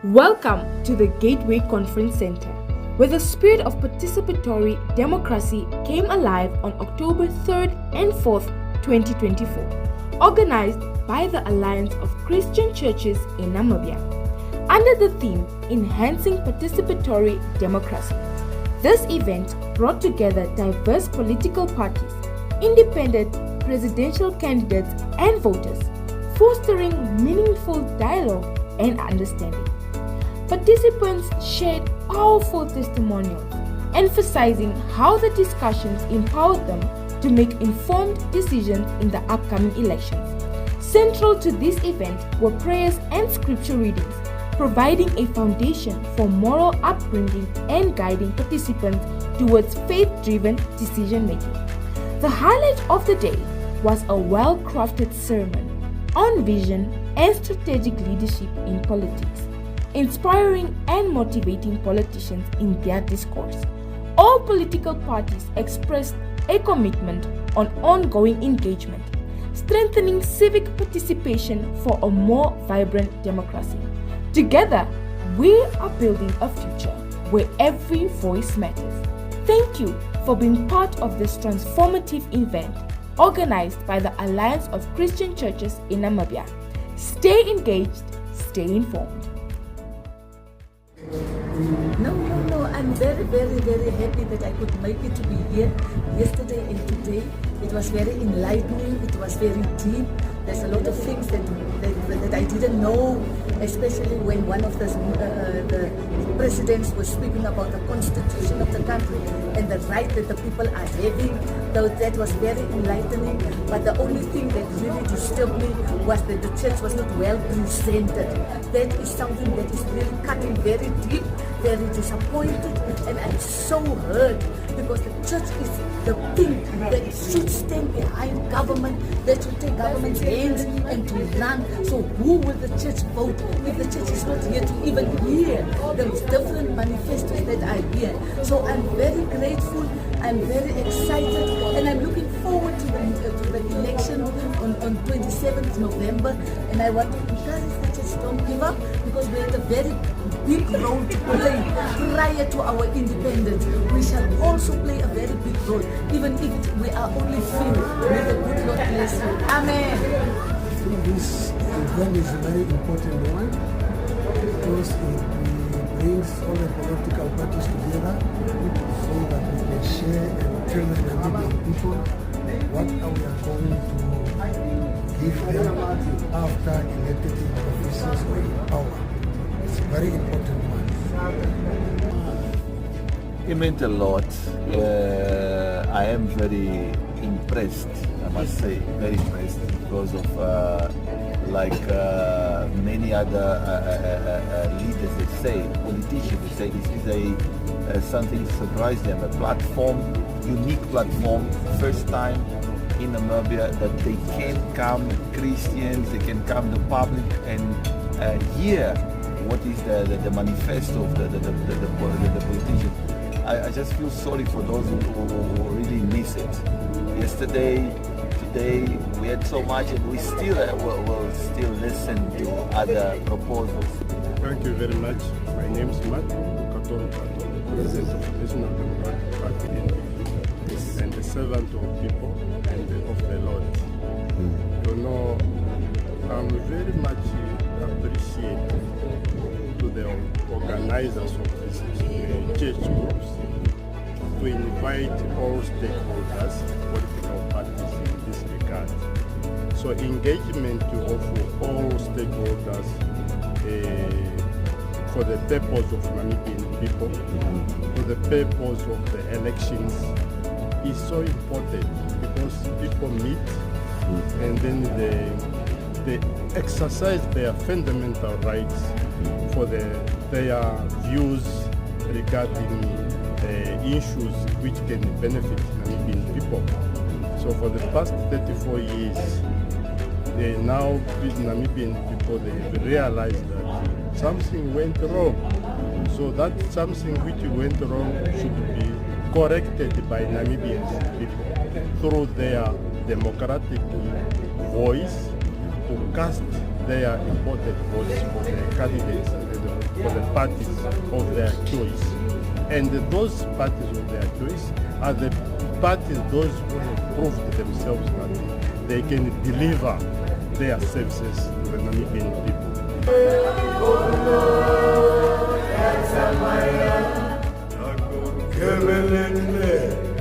Welcome to the Gateway Conference Center, where the spirit of participatory democracy came alive on October 3rd and 4th, 2024, organized by the Alliance of Christian Churches in Namibia, under the theme Enhancing Participatory Democracy. This event brought together diverse political parties, independent presidential candidates, and voters, fostering meaningful dialogue and understanding. Participants shared powerful testimonials, emphasizing how the discussions empowered them to make informed decisions in the upcoming elections. Central to this event were prayers and scripture readings, providing a foundation for moral upbringing and guiding participants towards faith-driven decision-making. The highlight of the day was a well-crafted sermon on vision and strategic leadership in politics, inspiring and motivating politicians in their discourse. All political parties expressed a commitment on ongoing engagement, strengthening civic participation for a more vibrant democracy. Together, we are building a future where every voice matters. Thank you for being part of this transformative event organized by the Alliance of Christian Churches in Namibia. Stay engaged, stay informed. No. I'm very, very, very happy that I could make it to be here yesterday and today. It was very enlightening. It was very deep. There's a lot of things that I didn't know, especially when one of the presidents was speaking about the constitution of the country and the right that the people are having. So that was very enlightening. But the only thing that really disturbed me was that the church was not well presented. That is something that is really cutting very deep, very disappointed, and I'm so hurt because the church is the thing that should stand behind government, that should take government's hands and to run. So who will the church vote if the church is not here to even hear the different manifestos that I hear? So I'm very grateful, I'm very excited, and I'm looking forward to the election on 27th November. And I want to encourage the church, don't give up, because we have a very big role to play prior to our independence. We shall also play a very big role, even if we are only few. May the good Lord bless you. Amen. This event is a very important one because it brings all the political parties together so that we can share and tell the Namibian people what we are going to give them after elected officers were in power. It's a very important one. It meant a lot. I am very impressed, I must say, very impressed because of many other leaders they say, politicians they say, this is something to surprise them, a platform, unique platform, first time in Namibia that they can come, Christians, they can come the public and hear what is the manifesto of the politicians. I just feel sorry for those who really miss it. Yesterday, today, we had so much, and we still will still listen to other proposals. Thank you very much. My name is Matt Katon, President of the National Democratic Party and the servant of people and of the Lord. You know, I'm very much appreciative to the organizers of this church groups to invite all stakeholders, political parties in this regard. So engagement of all stakeholders for the purpose of Namibian people, for the purpose of the elections is so important because people meet and then they exercise their fundamental rights for their views regarding issues which can benefit Namibian people. So for the past 34 years, now these Namibian people, they realized that something went wrong. So that something which went wrong should be corrected by Namibian people through their democratic voice to cast their important votes for the candidates and for the parties of their choice. And those parties of their choice are the parties, those who have proved themselves that they can deliver their services to the Namibian people. Kebelele